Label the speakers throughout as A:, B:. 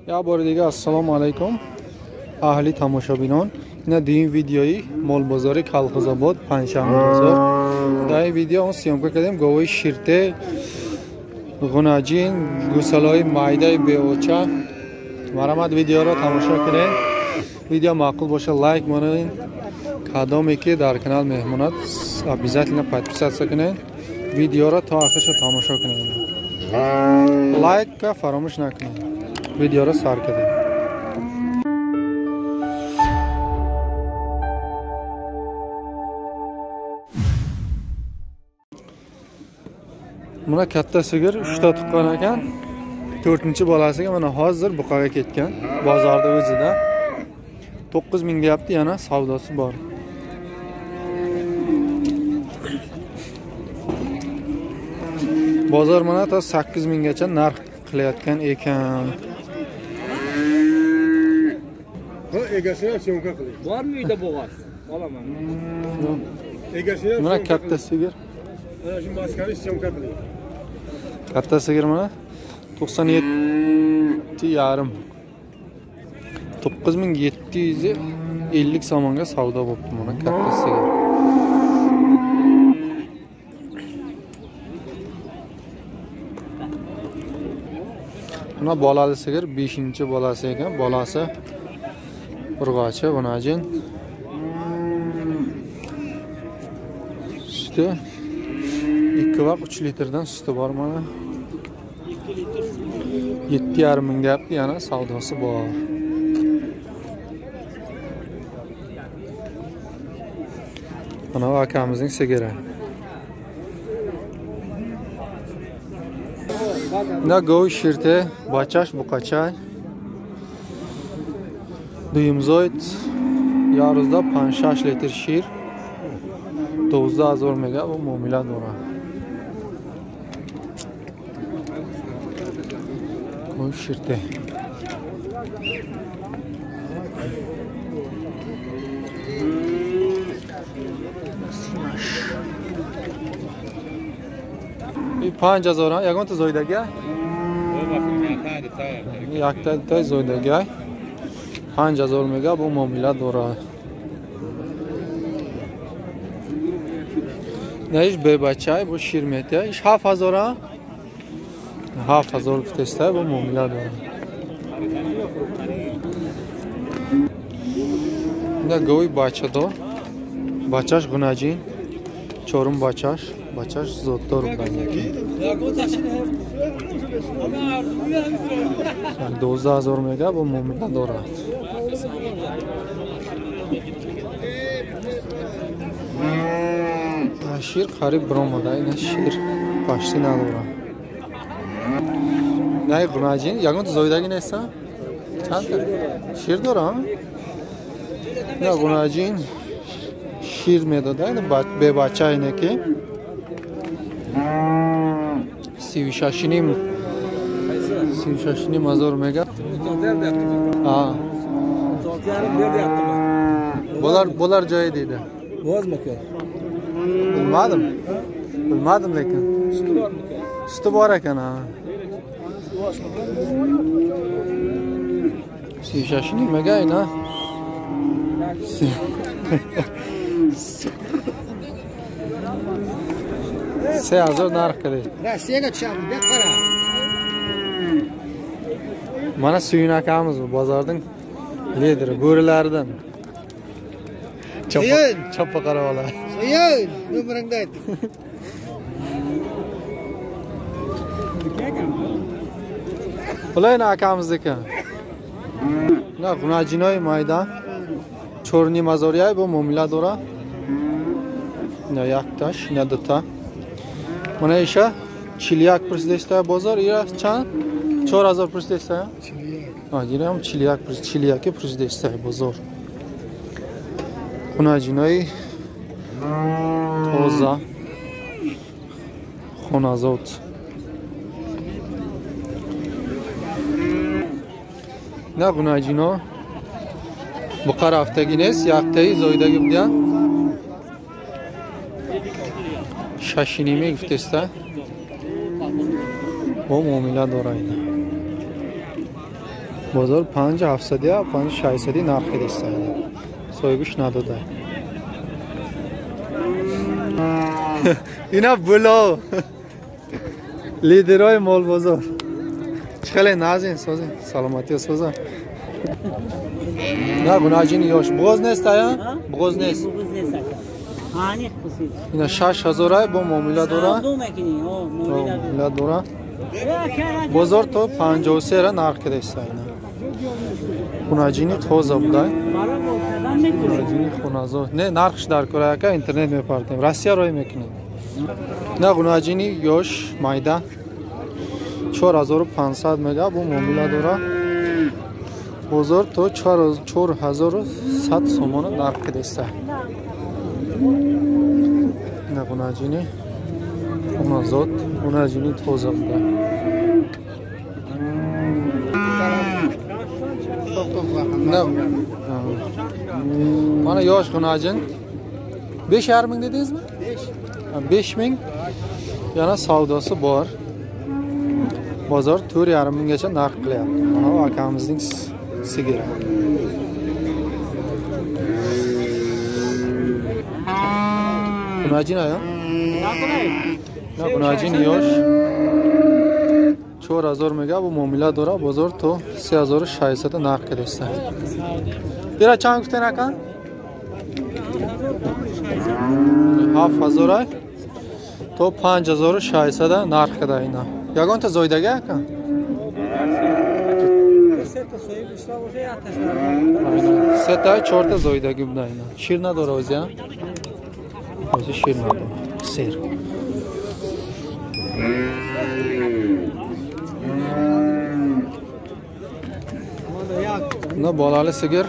A: یا بار دیگه السلام علیکم اهلی تماشابینان. این دویم ویدیوی مال بازار کالخزآباد پنجشنبه بازار. در این ویدیو اون سیام کردیم گوی شیرته غناجین گوسلای مایده بیوچا. مرامت ویدیو را تماشا کنین. ویدیو معقول باشه لایک کنین. کدامی که در کانال مهمونات обязательно подписаться کنین. ویدیو را تا آخرش تماشا کنین. لایک کا فراموش نکنین. ویدیو را سر کنین. Buna katta sigir 3 ta tuqqan ekan. 4-chi bolasiga mana hozir buqaga ketgan. Bozorda o'zida 9000 deyapti, yana savdosi bor. Bozor mana ta 8000 gacha narx qilayotgan ekan.
B: Ha, egasini syomka qiling.
C: Bormi uyda bo'g'az? Olaman.
B: Egasini
A: Mana katta sigir.
B: Mana shu maskani syomka qiling.
A: Katta sigir mana 97,5. 9750 so'mga savdo bo'libdi mana katta sigir. Buna bolali sigir 5-bolasi ekan. Bolasi urg'ochi, bunajin. Suti 2 va 3 litrdan suti bor mana. 7,5 ming deyapti, yana savdosi bor. Mana bu akamizning sigiri. Na go'y shirte, bachash buqachay. Duyumzoid yarızda 5-6 litr shir. 12000 mega bu muomila dora. Go'y shirte. Bir 5000 yagon to zoydaga. Yakta to zoydaga. 5000 mega bu muomila dora. Neyiş bebacay bu şirmete. İş 7000. 7000 testa bu muomila dora. Ne go'y bachado. Bachash gunajin. Çorum bachash. Bachash zottor baniki. 12000 mega bu muomila dora. Şir qarib bromoda, ina şir pashti nadora. Nay gunajin, yagon to zoydagi nesa? Chand? Şir dora? Ya gunajin şir medoda, ina bebacha ineki. Sivishashinim 1000 mega. Ha. Bolar joyi deydi.
C: Bo'g'az maka.
A: Bilmadim lekin. Suti bor ekan ha. Sivishashining mega ina. 3000 narx qiladi.
C: Rossiyaga tushamiz, bu qara.
A: Mana suyun akamiz bu bozorning lideri, bo'rilaridan. Choppa qarab ola.
C: So'yin, nomeringni ayt.
A: Bulayna akamizniki. Na gunajinoy mayda. Chorni mazoriyay bu muomila dora. Na yaktash, na dota. Mana isha chilyak prisdesta bozor ira chan 4000 prisdesta. Ha, yine ham chilyak prisdesta bozor. Gunajinoy toza xonazot. Na gunajino bu qaraftagines yaqtay zoydagi bilan shashinimi guftesta bu muomila doraydi. Bozor 5700 ya 5600 narxi istaydi. So'yguch nadada. Yine bulo. Lideroy mol bozor. Chiqaling nazin so'zing. Salomatlik so'zing. Ne gunajini yosh. Bo'g'oz nesta ya? Bo'g'oz nes.
D: Ani xusit.
A: Yine 6000 ay bu muomala dora. Muomala dora. Bozor to 53 ra narxida istaydi. Gunajini toza buday. Gunajini xunazo. Ne narxsh dar ko'rayaka internet mepardim. Rossiya ro'y mekini. Ne gunajini yosh mayda. 4500 mega bu muomala dora. Bozor to 4100 somon narxida istaydi. Ne gunajini xunazot, gunajini toza buday. Ne? Mana yosh xunajin 5,5 ming dedingizmi? 5 ming. Yana savdosi bor. Bozor 4,5 minggacha narx qilyapti. Mana bu akamizning sigiri. Gunajin ayo. Ne gunajin yosh 4000 mega bu muomala dora. Bozor to 3600 narx qilishsa. Bira chang guftan aka? 7000 ay. To 5600 narx qiladi. Yagonta zoydaga aka? Seta 4 zoydagi bunayna. Shirna dora o'zi ya. O'zi shirna dora. Ser. Bunda bolali sigir.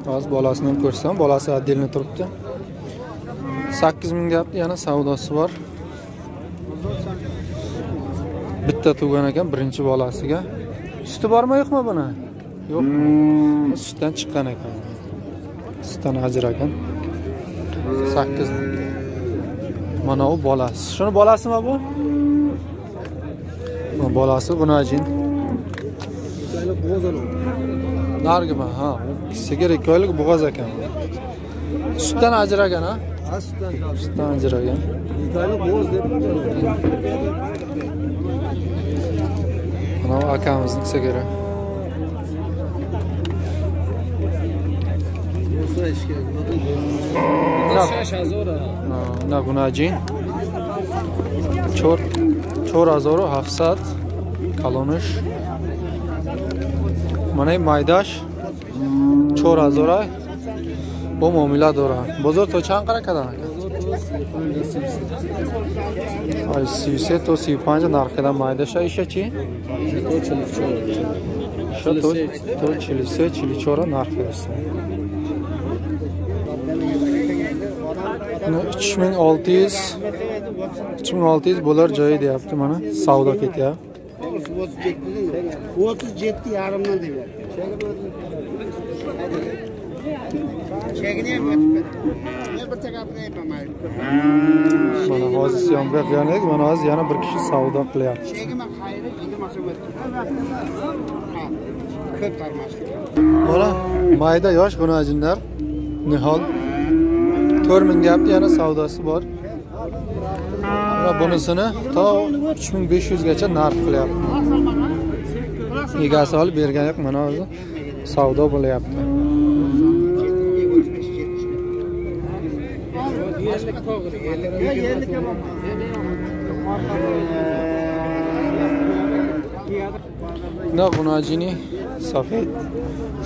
A: Hozir bolasini ham ko'rsam, bolasi отдельно turibdi. 8 ming deyapti, yana savdosi bor. Bitta tug'gan ekan birinchi bolasiga. Suti bormi yo'qmi buni? Yo'q. Sutdan chiqqan ekan. Sutdan ajragan. 8 ming. Mana u bolasi. Shuni bolasimi bu? Bu bolasi gunajin. Nargima, ha. Sigir 2 oylik bo'g'oz ekan. Sutdan ajragan, ha? Sutdan ajragan.
C: 2 oylik bo'g'oz deb.
A: Mana akamizning sigiri. Na gunajin. 4700 kalonish. Mana maydash 4000 bu muomala dora. Bozor to chang qara kadan aka? Ay 37 to 35 narxidan maydash ishachi? To 44 narxida. 3600 bo'lar joyi deyapti mana savdo ketyapti.
C: 37 yarimdan deyapti.
A: Mana hozir syomka qilgan edik, mana hozir yana bir kishi savdo qilyapti. Mana mayda yosh gunajinlar nihol 4000 deyapti, yana savdosi bor. Mana bunisini to 3500 gacha narx qilyapti. Egasi olib bergan yo'q, mana hozir savdo bo'lyapti. Na gunajini safed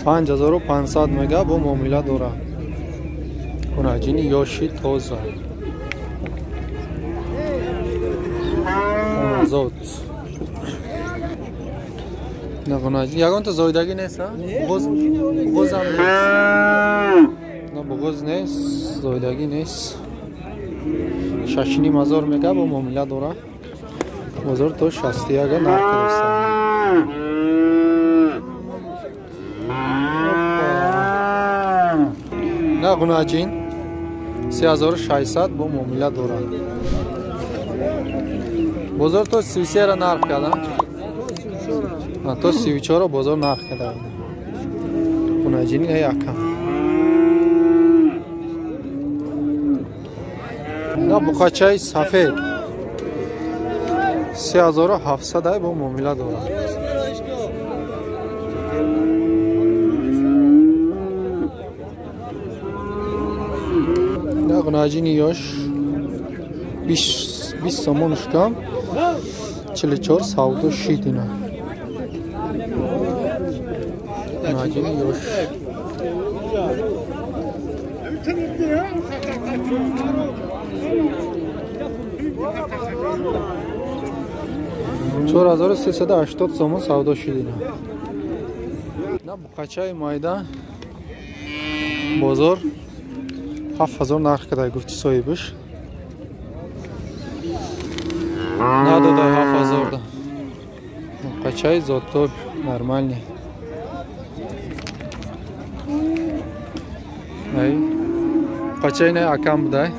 A: 5500 mega bu muomala dora. Gunajini yoshi toza. Zot. Na gunajini yagonta zoydagi nesa? Bo'g'ozam. Na bo'g'oz nes, zoydagi nes. Shashini mazor mega bu muomala dora. Bozor to 60 ga narx qilsa. Na gunajin 3600 bu muomala dora. Bozor to 30 ra narx qiladi. تا 34 بازار نرخ کرده. خونجینی نه یکم. نه بقاچه سفید 3700 با معامله داره. نه خونجینی یاش 20 سامونش کم 44 ساودا شیدینا. خونجینی یاش چهار 4380 سومون سودا شدین. نه بقاچه مایده بازار 7000 نرخ کرده گفتی صاحبش. نه داده 7000 ده. بقاچه زادتر نرمال نی. بقاچه نه اکم بوده.